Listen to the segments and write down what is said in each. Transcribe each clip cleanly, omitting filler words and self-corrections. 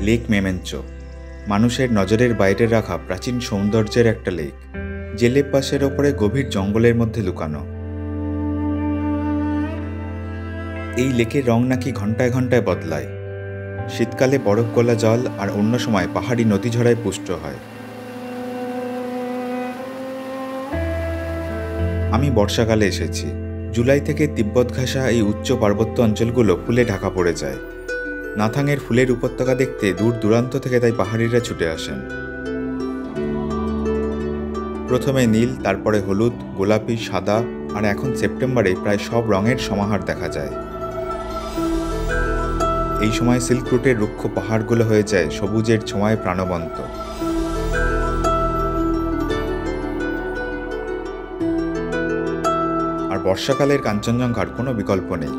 Lake মেমেঞ্চো মানুষের নজরের বাইরে রাখা প্রাচীন সৌন্দর্যের একটা লেক, জেলে পাশের ওপরে গভীর জঙ্গলের মধ্যে লুকানো। এই লেকের রং নাকি ঘন্টায় ঘন্টায় বদলায়। শীতকালে বরফ গলা জল আর অন্য সময় পাহাড়ি নদী ঝড়ায় পুষ্ট হয়। আমি বর্ষাকালে এসেছি। জুলাই থেকে তিব্বত ঘেঁষা এই উচ্চ পার্বত্য অঞ্চলগুলো ফুলে ঢাকা পড়ে যায়। নাথাংয়ের ফুলের উপত্যকা দেখতে দূর দূরান্ত থেকে তাই পাহাড়িরা ছুটে আসেন। প্রথমে নীল, তারপরে হলুদ, গোলাপি, সাদা, আর এখন সেপ্টেম্বরে প্রায় সব রঙের সমাহার দেখা যায়। এই সময় সিল্ক রুটের রুক্ষ পাহাড়গুলো হয়ে যায় সবুজের ছোঁয়ায় প্রাণবন্ত। আর বর্ষাকালের কাঞ্চনজঙ্ঘার কোনো বিকল্প নেই।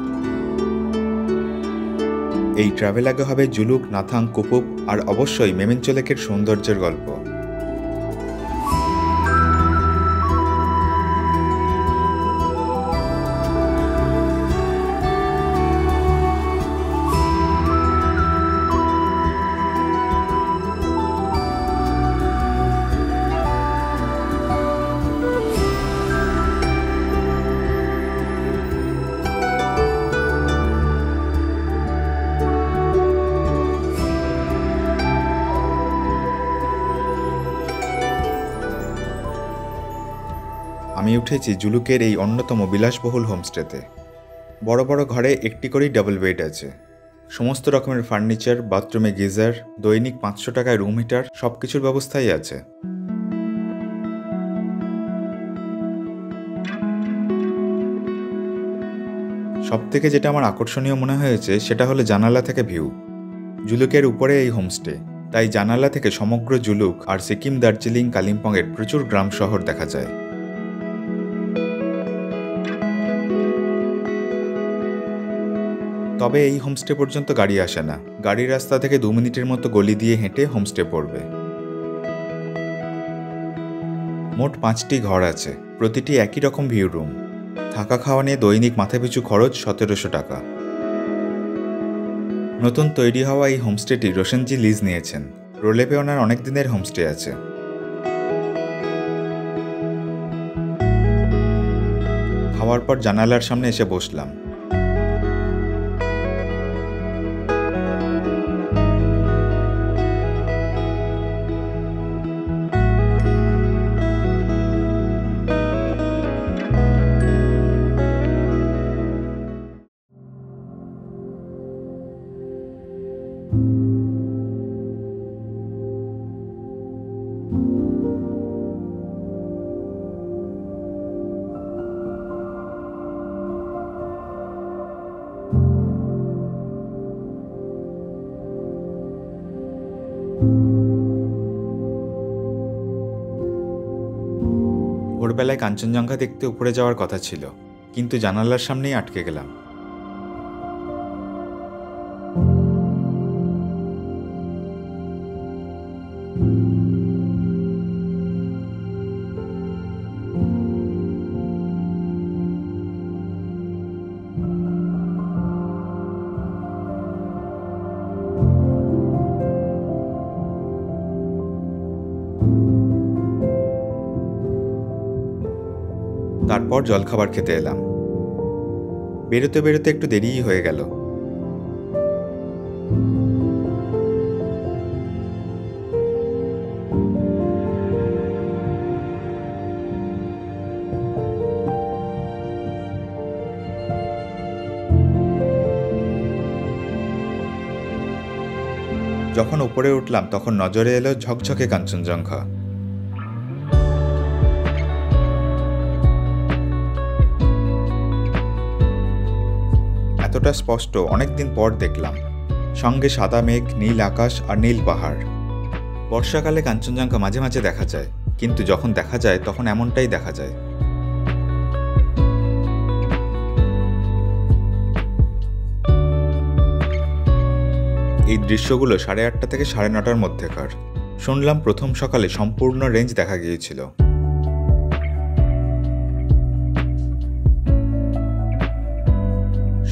এই ট্রাভেলাগে হবে জুলুক, নাথাং, কুপুপ আর অবশ্যই মেমেঞ্চো লেকের সৌন্দর্যের গল্প। আমি উঠেছি জুলুকের এই অন্যতম বিলাসবহুল হোমস্টেতে। বড় বড় ঘরে একটি করেই ডাবল বেড আছে। সমস্ত রকমের ফার্নিচার, বাথরুমে গিজার, দৈনিক 500 টাকায় রুম হিটার, সবকিছুর ব্যবস্থাই আছে। সবথেকে যেটা আমার আকর্ষণীয় মনে হয়েছে সেটা হলো জানালা থেকে ভিউ। জুলুকের উপরে এই হোমস্টে, তাই জানালা থেকে সমগ্র জুলুক আর সিকিম, দার্জিলিং, কালিম্পংয়ের প্রচুর গ্রাম শহর দেখা যায়। তবে এই হোমস্টে পর্যন্ত গাড়ি আসে না। গাড়ির রাস্তা থেকে 2 মিনিটের মতো গলি দিয়ে হেঁটে হোমস্টে পড়বে। মোট 5টি ঘর আছে, প্রতিটি একই রকম ভিউ রুম। থাকা খাওয়া নিয়ে দৈনিক মাথাপিছু খরচ 1700 টাকা। নতুন তৈরি হওয়া এই হোমস্টেটি রোশনজি লিজ নিয়েছেন। রোলেপে ওনার অনেক দিনের হোমস্টে আছে। খাওয়ার পর জানালার সামনে এসে বসলাম। ভোরবেলায় কাঞ্চনজঙ্ঘা দেখতে উপরে যাওয়ার কথা ছিল, কিন্তু জানালার সামনেই আটকে গেলাম। তারপর জলখাবার খেতে এলাম। বেরোতে বেরোতে একটু দেরিই হয়ে গেল। যখন উপরে উঠলাম তখন নজরে এলো ঝকঝকে কাঞ্চনজঙ্ঘা। এতটা স্পষ্ট অনেকদিন পর দেখলাম। সঙ্গে সাদা মেঘ, নীল আকাশ আর নীল পাহাড়। বর্ষাকালে কাঞ্চনজঙ্ঘা মাঝে মাঝে দেখা যায়, কিন্তু যখন দেখা যায় তখন এমনটাই দেখা যায়। এই দৃশ্যগুলো 8:30 থেকে 9:30-র মধ্যেকার। শুনলাম প্রথম সকালে সম্পূর্ণ রেঞ্জ দেখা গিয়েছিল।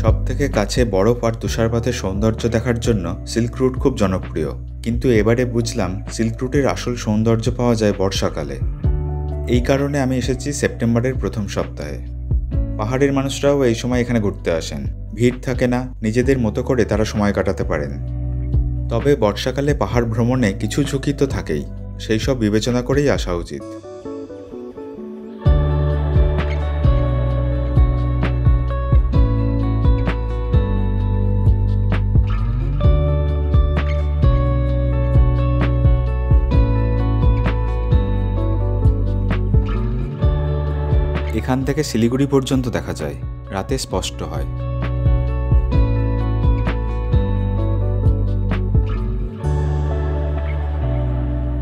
সবথেকে কাছে বরফ আর তুষারপাতের সৌন্দর্য দেখার জন্য সিল্ক রুট খুব জনপ্রিয়, কিন্তু এবারে বুঝলাম সিল্ক রুটের আসল সৌন্দর্য পাওয়া যায় বর্ষাকালে। এই কারণে আমি এসেছি সেপ্টেম্বরের প্রথম সপ্তাহে। পাহাড়ের মানুষরাও এই সময় এখানে ঘুরতে আসেন। ভিড় থাকে না, নিজেদের মতো করে তারা সময় কাটাতে পারেন। তবে বর্ষাকালে পাহাড় ভ্রমণে কিছু ঝুঁকি তো থাকেই, সেই সব বিবেচনা করেই আসা উচিত। এখান থেকে শিলিগুড়ি পর্যন্ত দেখা যায়, রাতে স্পষ্ট হয়।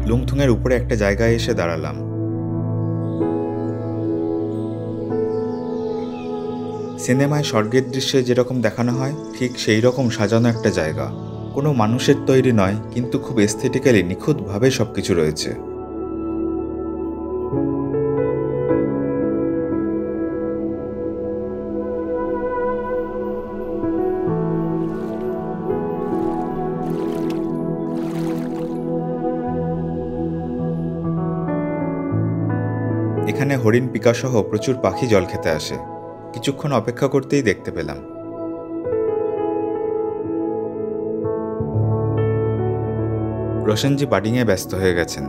লুংথুংয়ের উপরে একটা জায়গায় এসে দাঁড়ালাম। সিনেমায় স্বর্গের দৃশ্যে যেরকম দেখানো হয় ঠিক সেই রকম সাজানো একটা জায়গা। কোনো মানুষের তৈরি নয়, কিন্তু খুব এস্থেটিক্যালি নিখুঁতভাবে সবকিছু রয়েছে। এখানে হরিণ, পিকা সহ প্রচুর পাখি জল খেতে আসে। কিছুক্ষণ অপেক্ষা করতেই দেখতে পেলাম। রোশনজি বাডিংয়ে ব্যস্ত হয়ে গেছেন।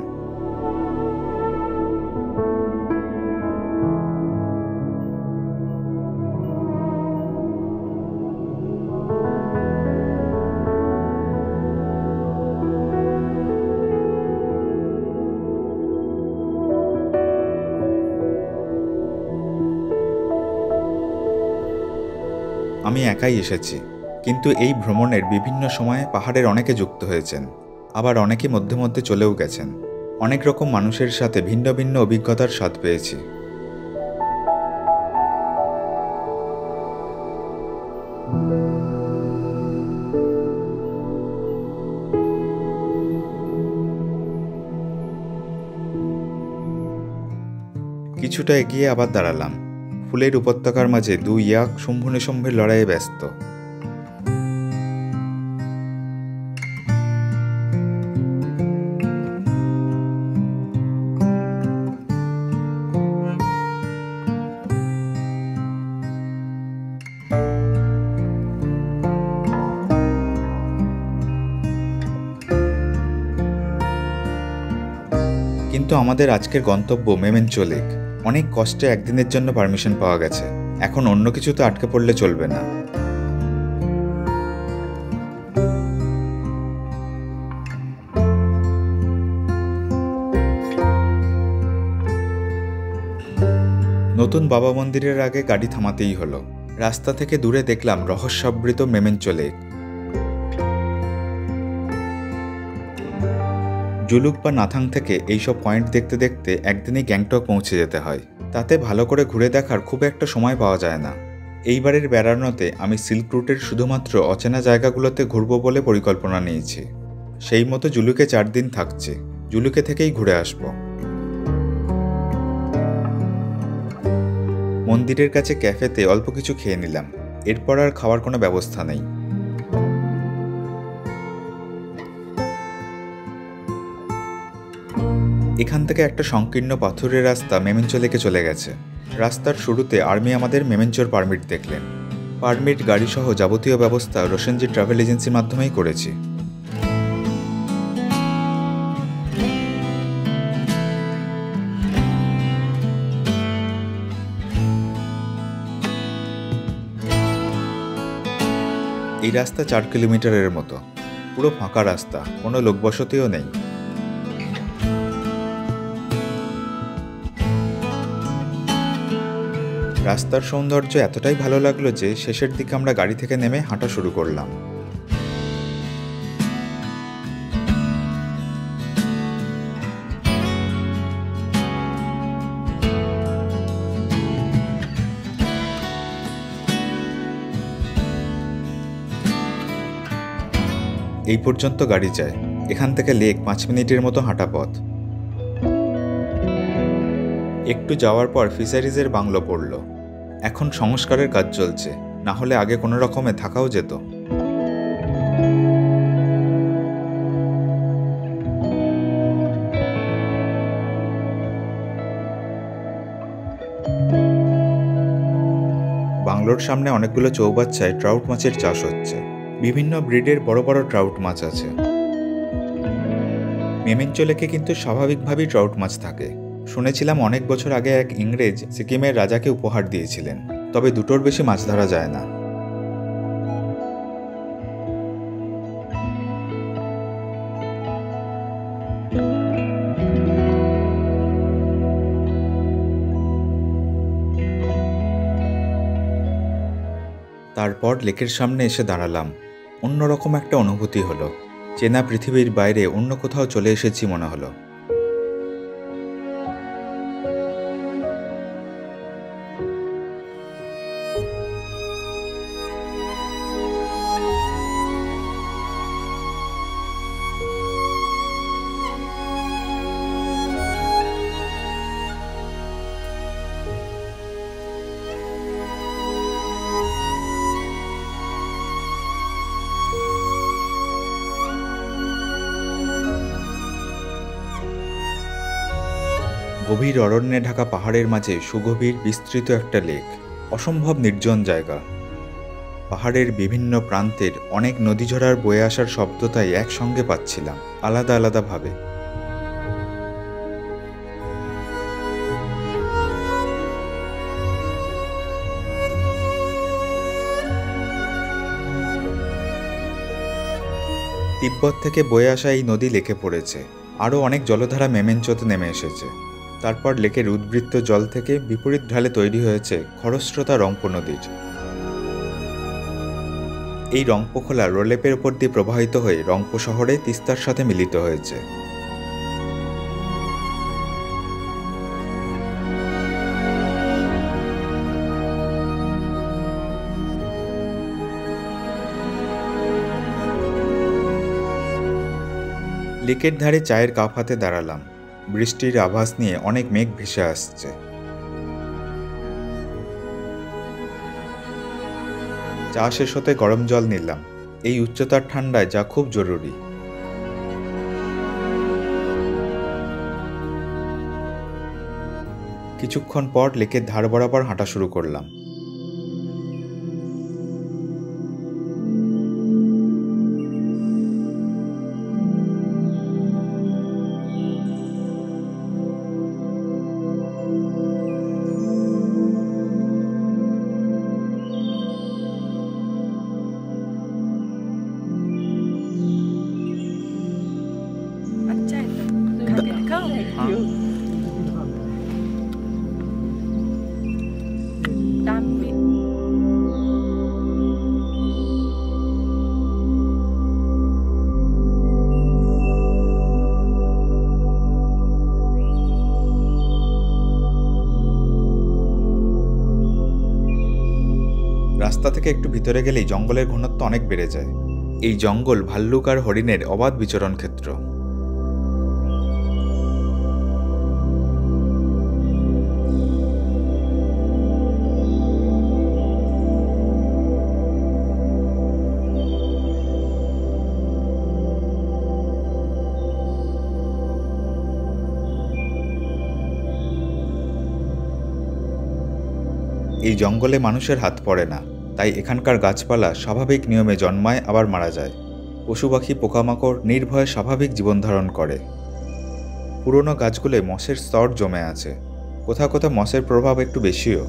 আমি একাই এসেছি, কিন্তু এই ভ্রমণের বিভিন্ন সময়ে পাহাড়ের অনেকে যুক্ত হয়েছেন, আবার অনেকে মধ্যে মধ্যে চলেও গেছেন। অনেক রকম মানুষের সাথে ভিন্ন ভিন্ন অভিজ্ঞতার স্বাদ পেয়েছি। কিছুটা এগিয়ে আবার দাঁড়ালাম। ফুলের উপত্যকার মাঝে দুই ইয়াক শম্ভু নিশম্ভের লড়াইয়ে ব্যস্ত। কিন্তু আমাদের আজকের গন্তব্য মেমেঞ্চো লেক। অনেক কষ্টে একদিনের জন্য পারমিশন পাওয়া গেছে। এখন অন্য কিছুতে আটকে পড়লে চলবে না। নতুন বাবা মন্দিরের আগে গাড়ি থামাতেই হলো। রাস্তা থেকে দূরে দেখলাম রহস্যাবৃত মেমেঞ্চো লেক। জুলুক বা নাথাং থেকে এইসব পয়েন্ট দেখতে দেখতে একদিনই গ্যাংটক পৌঁছে যেতে হয়। তাতে ভালো করে ঘুরে দেখার খুব একটা সময় পাওয়া যায় না। এইবারের বেড়ানোতে আমি সিল্ক রুটের শুধুমাত্র অচেনা জায়গাগুলোতে ঘুরবো বলে পরিকল্পনা নিয়েছি। সেই মতো জুলুকে 4 দিন থাকছি। জুলুকে থেকেই ঘুরে আসব। মন্দিরের কাছে ক্যাফেতে অল্প কিছু খেয়ে নিলাম। এরপর আর খাওয়ার কোনো ব্যবস্থা নেই। এখান থেকে একটা সংকীর্ণ পাথরের রাস্তা মেমেঞ্চো লেকে চলে গেছে। রাস্তার শুরুতে আর্মি আমাদের মেমেঞ্চোর পারমিট দেখলেন। পারমিট, গাড়ি সহ যাবতীয় ব্যবস্থা রোশনজি ট্রাভেল এজেন্সির মাধ্যমেই করেছি। এই রাস্তা 4 কিলোমিটারের মতো। পুরো ফাঁকা রাস্তা, কোনো লোকবসতিও নেই। রাস্তার সৌন্দর্য এতটাই ভালো লাগলো যে শেষের দিকে আমরা গাড়ি থেকে নেমে হাঁটা শুরু করলাম। এই পর্যন্ত গাড়ি যায়। এখান থেকে লেক 5 মিনিটের মতো হাঁটা পথ। একটু যাওয়ার পর ফিশারিজের বাংলো পড়ল। এখন সংস্কারের কাজ চলছে, না হলে আগে কোনো রকমে থাকাও যেত। বাংলোর সামনে অনেকগুলো চৌবাচ্চায় ট্রাউট মাছের চাষ হচ্ছে। বিভিন্ন ব্রিডের বড় বড় ট্রাউট মাছ আছে। মেমেঞ্চো লেকে কিন্তু স্বাভাবিকভাবেই ট্রাউট মাছ থাকে। শুনেছিলাম অনেক বছর আগে এক ইংরেজ সিকিমের রাজাকে উপহার দিয়েছিলেন, তবে দুটোর বেশি মাছ ধরা যায় না। তারপর লেকের সামনে এসে দাঁড়ালাম। অন্যরকম একটা অনুভূতি হলো। চেনা পৃথিবীর বাইরে অন্য কোথাও চলে এসেছি মনে হলো। গভীর অরণ্যে ঢাকা পাহাড়ের মাঝে সুগভীর বিস্তৃত একটা লেক। অসম্ভব নির্জন জায়গা। পাহাড়ের বিভিন্ন প্রান্তের অনেক নদীঝরার বয়ে আসার শব্দ তাই একসঙ্গে পাচ্ছিলাম, আলাদা আলাদাভাবে। তিব্বত থেকে বয়ে আসা এই নদী লেকে পড়েছে। আরও অনেক জলধারা মেমেঞ্চোতে নেমে এসেছে। তারপর লেকের উদ্বৃত্ত জল থেকে বিপরীত ঢালে তৈরি হয়েছে খরস্রোতা রংপো নদীর। এই রংপো খোলা রোলেপের ওপর দিয়ে প্রবাহিত হয়ে রংপো শহরে তিস্তার সাথে মিলিত হয়েছে। লেকের ধারে চায়ের কাপ হাতে দাঁড়ালাম। বৃষ্টির আভাস নিয়ে অনেক মেঘ ভেসে আসছে। চা শেষ হতে গরম জল নিলাম। এই উচ্চতার ঠান্ডায় যা খুব জরুরি। কিছুক্ষণ পর লেকের ধার বরাবর হাঁটা শুরু করলাম। রাস্তা থেকে একটু ভিতরে গেলেই জঙ্গলের ঘনত্ব অনেক বেড়ে যায়। এই জঙ্গল ভাল্লুক আর হরিণের অবাধ বিচরণ ক্ষেত্র। এই জঙ্গলে মানুষের হাত পড়ে না, তাই এখানকার গাছপালা স্বাভাবিক নিয়মে জন্মায় আবার মারা যায়। পশু পাখি পোকামাকড় নির্ভয়ে স্বাভাবিক জীবনধারণ করে। পুরনো গাছগুলোয় মসের স্তর জমে আছে। কোথাও কোথাও মসের প্রভাব একটু বেশিও।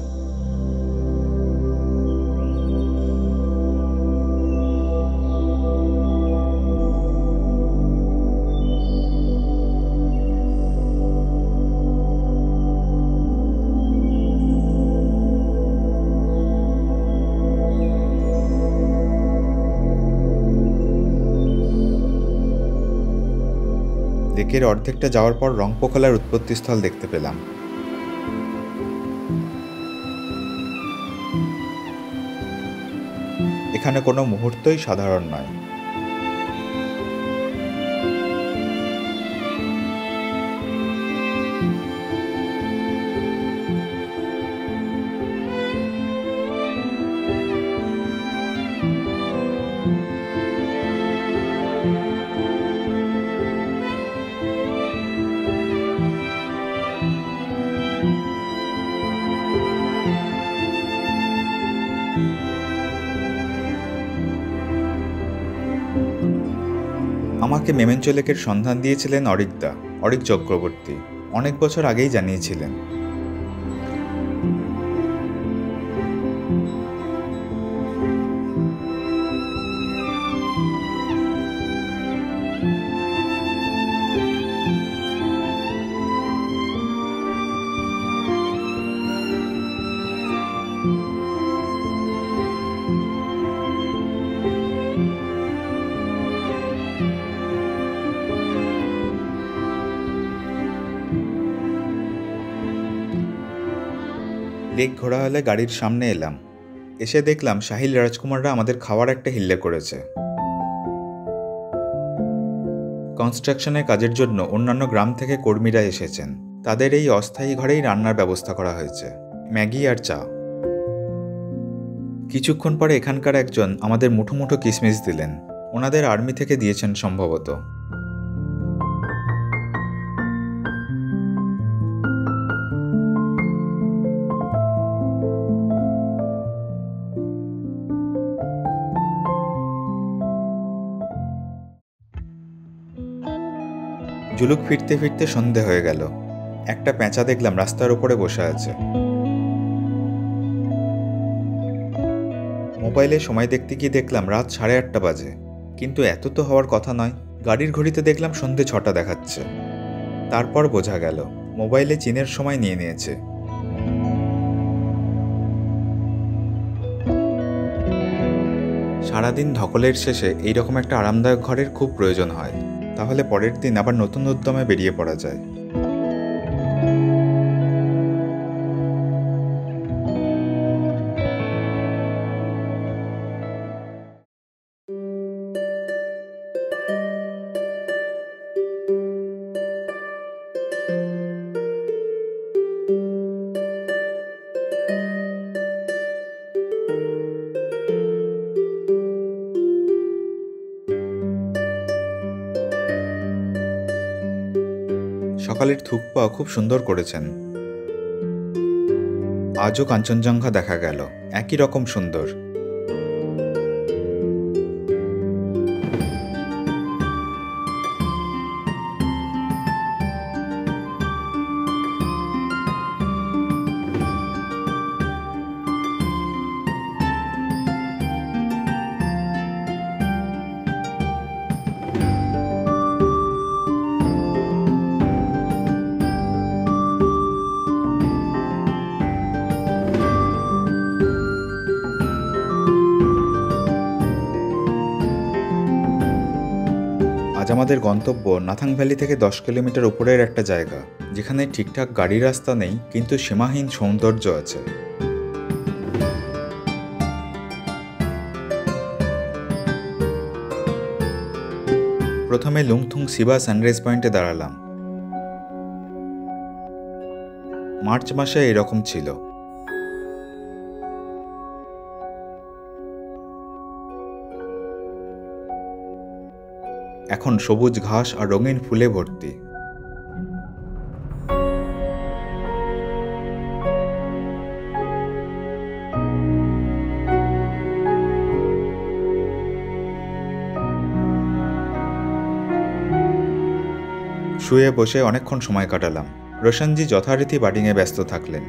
লেকের অর্ধেকটা যাওয়ার পর রংপো খোলার উৎপত্তিস্থল দেখতে পেলাম। এখানে কোনো মুহূর্তই সাধারণ নয়। আমাকে মেমেন্টো লেকের সন্ধান দিয়েছিলেন অরিক চক্রবর্তী। অনেক বছর আগেই জানিয়েছিলেন। লেক ঘোরা হলে গাড়ির সামনে এলাম। এসে দেখলাম সাহিল রাজকুমাররা আমাদের খাওয়ার একটা হিল্লে করেছে। কনস্ট্রাকশনের কাজের জন্য অন্যান্য গ্রাম থেকে কর্মীরা এসেছেন। তাদের এই অস্থায়ী ঘরেই রান্নার ব্যবস্থা করা হয়েছে, ম্যাগি আর চা। কিছুক্ষণ পরে এখানকার একজন আমাদের মুঠো মুঠো কিসমিস দিলেন। ওনাদের আর্মি থেকে দিয়েছেন সম্ভবত। জুলুক ফিরতে ফিরতে সন্ধে হয়ে গেল। একটা পেঁচা দেখলাম রাস্তার উপরে বসে আছে। মোবাইলে সময় দেখতে গিয়ে দেখলাম রাত 8:30 বাজে, কিন্তু এত তো হওয়ার কথা নয়। গাড়ির ঘড়িতে দেখলাম সন্ধে 6টা দেখাচ্ছে। তারপর বোঝা গেল মোবাইলে চীনের সময় নিয়ে নিয়েছে। সারাদিন ধকলের শেষে এইরকম একটা আরামদায়ক ঘরের খুব প্রয়োজন হয়, তাহলে পরের দিন আবার নতুন উদ্যমে বেরিয়ে পড়া যায়। সকালের থুকপা খুব সুন্দর করেছেন। আজও কাঞ্চনজঙ্ঘা দেখা গেল, একই রকম সুন্দর। আজ আমাদের গন্তব্য নাথাং ভ্যালি থেকে 10 কিলোমিটার উপরের একটা জায়গা, যেখানে ঠিকঠাক গাড়ি রাস্তা নেই, কিন্তু সীমাহীন সৌন্দর্য আছে। প্রথমে লুংথুং সিবা সানরাইজ পয়েন্টে দাঁড়ালাম। মার্চ মাসে এরকম ছিল। এখন সবুজ ঘাস আর রঙিন ফুলে ভর্তি। শুয়ে বসে অনেকক্ষণ সময় কাটালাম। রোশনজি যথারীতি বাডিংয়ে ব্যস্ত থাকলেন।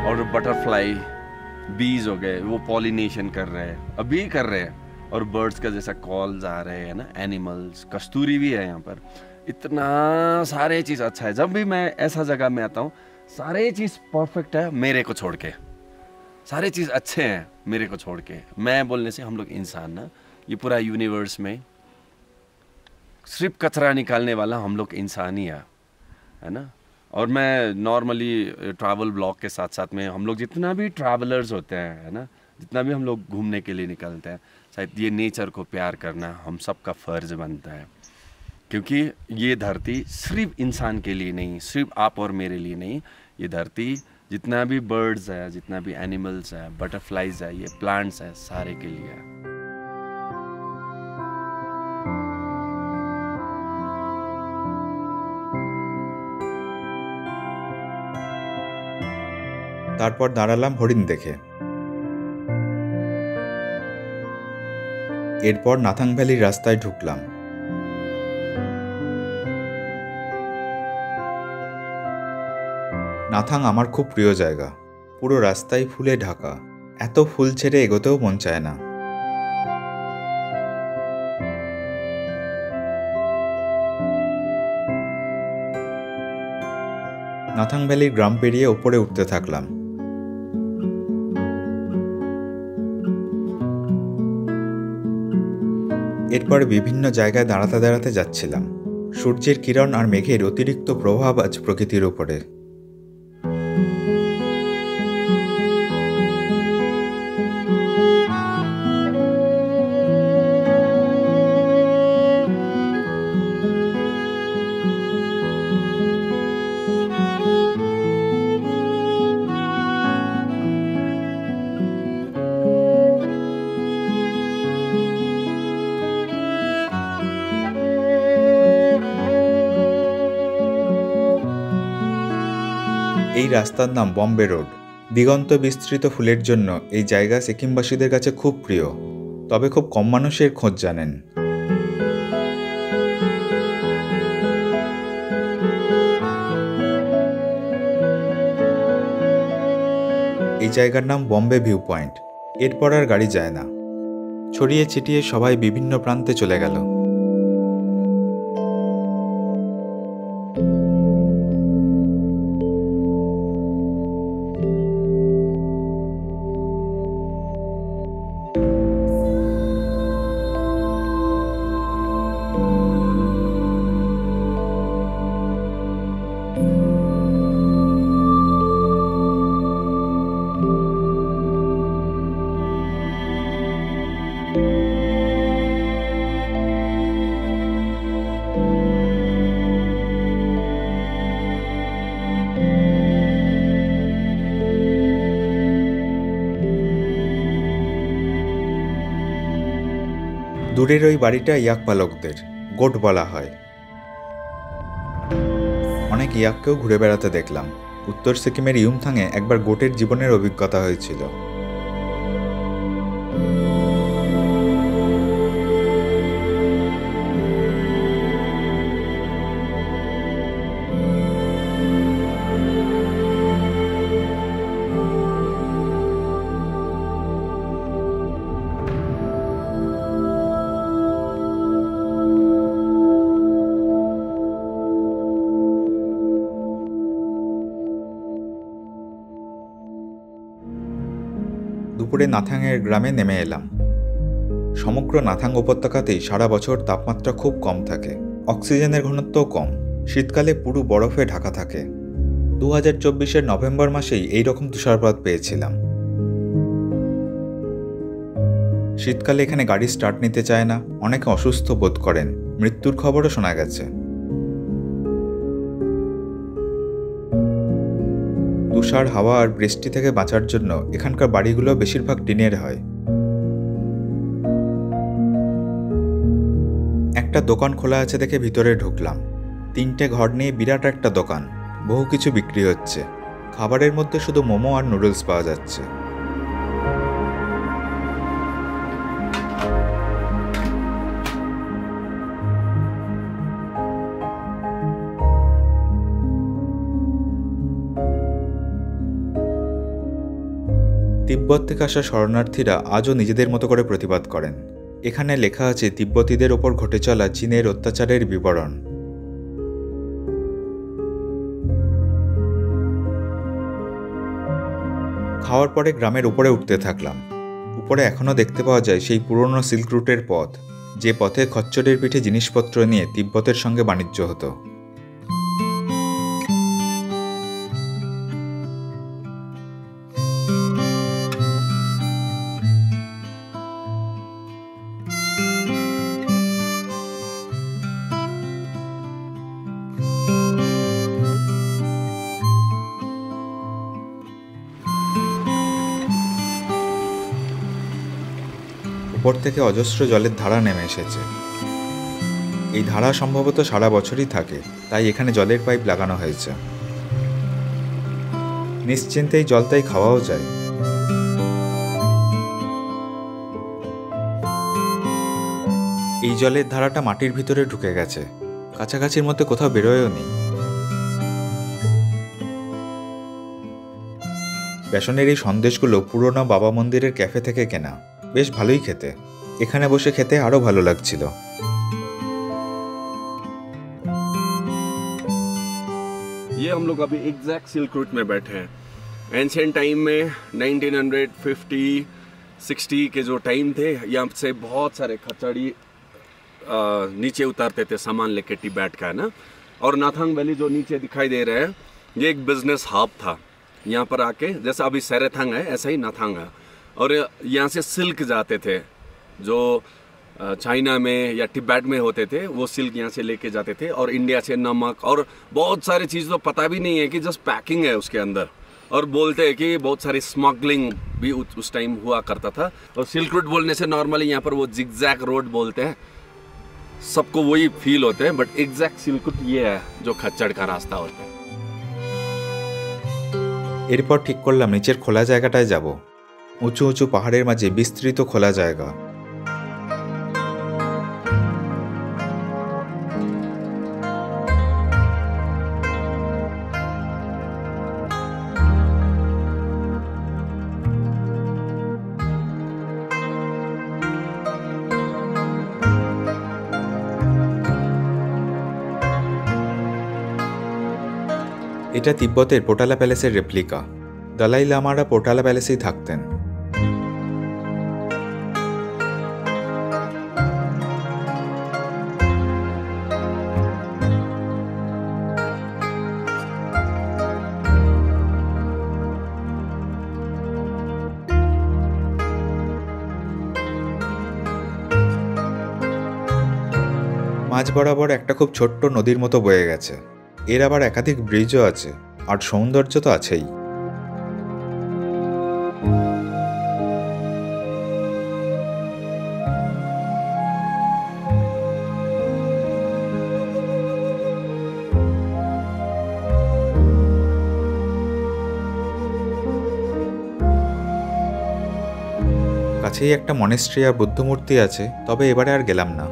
और बटरफ्लाई बीज हो गए, वो पॉलिनेशन कर रहे हैं, अभी कर रहे हैं। और बर्ड्स का जैसा कॉल्स आ रहे हैं ना, एनिमल्स, कस्तूरी भी है यहाँ पर। इतना सारे चीज़ अच्छा है। जब भी मैं ऐसा जगह में आता हूँ, सारे चीज़ परफेक्ट है मेरे को छोड़ के। सारे चीज़ अच्छे हैं मेरे को छोड़ के। मैं बोलने से हम लोग इंसान ना, ये पूरा यूनिवर्स में सिर्फ कचरा निकालने वाला हम लोग इंसान ही है ना। और मैं नॉर्मली ट्रैवल ब्लॉग के साथ साथ में हम लोग जितना भी ट्रैवलर्स होते हैं, है ना, जितना भी हम लोग घूमने के लिए निकलते हैं, शायद ये नेचर को प्यार करना हम सबका फ़र्ज बनता है। क्योंकि ये धरती सिर्फ इंसान के लिए नहीं, सिर्फ आप और मेरे लिए नहीं, ये धरती जितना भी बर्ड्स है, जितना भी एनिमल्स है, बटरफ्लाइज है, ये प्लांट्स है, सारे के लिए है। তারপর দাঁড়ালাম হরিণ দেখে। এরপর নাথাং ভ্যালির রাস্তায় ঢুকলাম। নাথাং আমার খুব প্রিয় জায়গা। পুরো রাস্তায় ফুলে ঢাকা, এত ফুল ছেড়ে এগোতেও মন চায় না। নাথাং ভ্যালির গ্রাম পেরিয়ে উপরে উঠতে থাকলাম। এরপর বিভিন্ন জায়গায় দাঁড়াতে দাঁড়াতে যাচ্ছিলাম। সূর্যের কিরণ আর মেঘের অতিরিক্ত প্রভাব আজ প্রকৃতির উপরে। এই রাস্তার নাম বম্বে রোড। দিগন্ত বিস্তৃত ফুলের জন্য এই জায়গা সিকিমবাসীদের কাছে খুব প্রিয়, তবে খুব কম মানুষের খোঁজ জানেন। এই জায়গার নাম বম্বে ভিউ পয়েন্ট। এরপর আর গাড়ি যায় না। ছড়িয়ে ছিটিয়ে সবাই বিভিন্ন প্রান্তে চলে গেল। দূরের ওই বাড়িটা ইয়াক পালকদের, গোট বলা হয়। অনেক ইয়াককেও ঘুরে বেড়াতে দেখলাম। উত্তর সিকিমের ইউমথাংয়ে একবার গোটের জীবনের অভিজ্ঞতা হয়েছিল। দুপুরে নাথাংয়ের গ্রামে নেমে এলাম। সমগ্র নাথাং উপত্যকাতেই সারা বছর তাপমাত্রা খুব কম থাকে, অক্সিজেনের ঘনত্বও কম। শীতকালে পুরো বরফে ঢাকা থাকে। 2024-এর নভেম্বর মাসেই এইরকম তুষারপাত পেয়েছিলাম। শীতকালে এখানে গাড়ি স্টার্ট নিতে চায় না, অনেকে অসুস্থ বোধ করেন, মৃত্যুর খবরও শোনা গেছে। তুষার, হাওয়া আর বৃষ্টি থেকে বাঁচার জন্য এখানকার বাড়িগুলো বেশিরভাগ টিনের হয়। একটা দোকান খোলা আছে দেখে ভিতরে ঢুকলাম। 3টে ঘর নিয়ে বিরাট একটা দোকান, বহু কিছু বিক্রি হচ্ছে। খাবারের মধ্যে শুধু মোমো আর নুডলস পাওয়া যাচ্ছে। তিব্বত থেকে আসা শরণার্থীরা আজও নিজেদের মতো করে প্রতিবাদ করেন। এখানে লেখা আছে তিব্বতীদের ওপর ঘটে চলা চীনের অত্যাচারের বিবরণ। খাওয়ার পরে গ্রামের উপরে উঠতে থাকলাম। উপরে এখনও দেখতে পাওয়া যায় সেই পুরনো সিল্ক রুটের পথ, যে পথে খচ্চরের পিঠে জিনিসপত্র নিয়ে তিব্বতের সঙ্গে বাণিজ্য হতো। উপর থেকে অজস্র জলের ধারা নেমে এসেছে। এই ধারা সম্ভবত সারা বছরই থাকে, তাই এখানে জলের পাইপ লাগানো হয়েছে। নিশ্চিন্তেই জলটাই খাওয়াও যায়। এই জলের ধারাটা মাটির ভিতরে ঢুকে গেছে, কাছাকাছির মধ্যে কোথাও বেরোয়ও নি। বেসনের এই সন্দেশগুলো পুরোনো বাবা মন্দিরের ক্যাফে থেকে কেনা, বেশ ভালোই খেতে। এখানে বসে খেতে আরও ভালো লাগছিল। ये हम लोग अभी एग्जैक्ट सिल्क रूट में बैठे हैं। एंशिएंट टाइम में 1950-60 के जो टाइम थे, यहाँ से बहुत सारे खच्चड़ी नीचे उतारते थे सामान लेके टिबेट का, है ना। और नाथांग वैली जो नीचे दिखाई दे रहे हैं, ये एक बिजनेस हब था। यहाँ पर आके जैसा अभी सेरेथांग है ऐसा ही नाथांग है। और यहाँ से सिल्क जाते थे, जो चाइना में या तिब्बत में होते थे, वो सिल्क यहाँ से लेके जाते थे। और इंडिया से नमक और बहुत सारी चीज़ तो पता भी नहीं है कि जस्ट पैकिंग है उसके अंदर। और बोलते हैं कि बहुत सारी स्मगलिंग भी उस टाइम हुआ करता था। और सिल्क रूट बोलने से नॉर्मली यहाँ पर वो जिगजैग रोड बोलते हैं, सबको वही फील होते हैं, बट एग्जैक्ट सिल्क रूट ये है जो खच्चड़ का रास्ता होता है। এরপর ঠিক করলাম নিচের খোলা জায়গাটায় যাব। উঁচু উঁচু পাহাড়ের মাঝে বিস্তৃত খোলা জায়গা। এটা তিব্বতের পোটালা প্যালেসের রেপ্লিকা। দালাই লামারা পোটালা প্যালেসেই থাকতেন। মাঝ বরাবর একটা খুব ছোট্ট নদীর মতো বয়ে গেছে। এর আবার একাধিক ব্রিজও আছে, আর সৌন্দর্য তো আছেই। কাছেই একটা মনেস্ট্রি আর বুদ্ধমূর্তি আছে, তবে এবারে আর গেলাম না।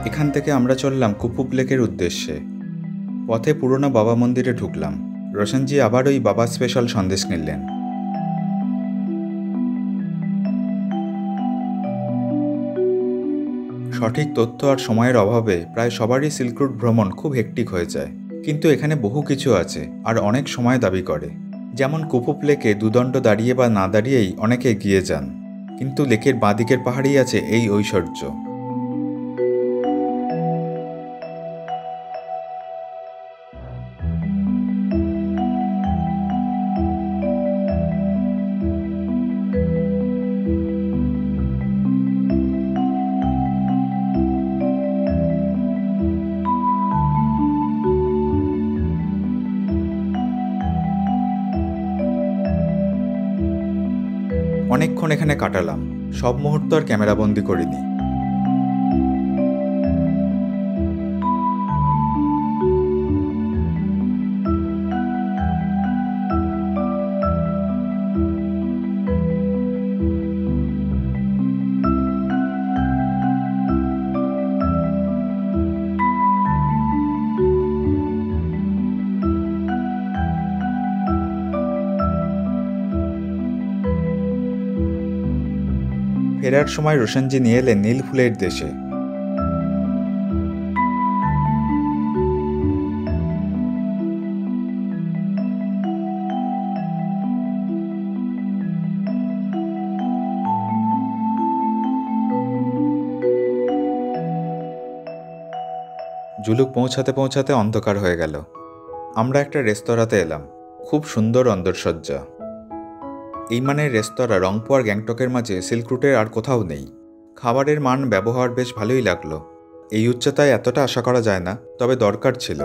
এখান থেকে আমরা চললাম কুপুপ লেকের উদ্দেশ্যে। পথে পুরনো বাবা মন্দিরে ঢুকলাম। রোশনজি আবার ওই বাবা স্পেশাল সন্দেশ কিনলেন। সঠিক তথ্য আর সময়ের অভাবে প্রায় সবারই সিল্ক রুট ভ্রমণ খুব হেক্টিক হয়ে যায়, কিন্তু এখানে বহু কিছু আছে আর অনেক সময় দাবি করে। যেমন কুপুপ লেকে দুদণ্ড দাঁড়িয়ে বা না দাঁড়িয়েই অনেকে এগিয়ে যান, কিন্তু লেকের বাঁদিকের পাহাড়েই আছে এই ঐশ্বর্য। অনেকক্ষণ এখানে কাটালাম, সব মুহূর্ত আর ক্যামেরাবন্দি করিনি। ফেরার সময় রোশনজি নিয়ে এলেন নীল ফুলের দেশে। জুলুক পৌঁছাতে পৌঁছাতে অন্ধকার হয়ে গেল। আমরা একটা রেস্তোরাঁতে এলাম। খুব সুন্দর অন্দরসজ্জা। এই মানের রেস্তোরাঁ রংপুর আর গ্যাংটকের মাঝে সিল্ক রুটের আর কোথাও নেই। খাবারের মান ব্যবহার বেশ ভালোই লাগলো। এই উচ্চতায় এতটা আশা করা যায় না, তবে দরকার ছিল।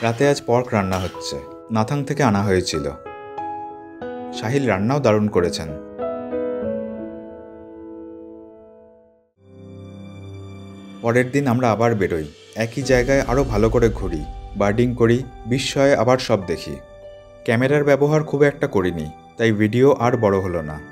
রাতে আজ পর্ক রান্না হচ্ছে, নাথাং থেকে আনা হয়েছিল। সাহিল রান্নাও দারুণ করেছেন। পরের দিন আমরা আবার বেরোই, একই জায়গায় আরও ভালো করে ঘুরি, বার্ডিং করি, বিস্ময়ে আবার সব দেখি। ক্যামেরার ব্যবহার খুব একটা করিনি, তাই ভিডিও আর বড় হলো না।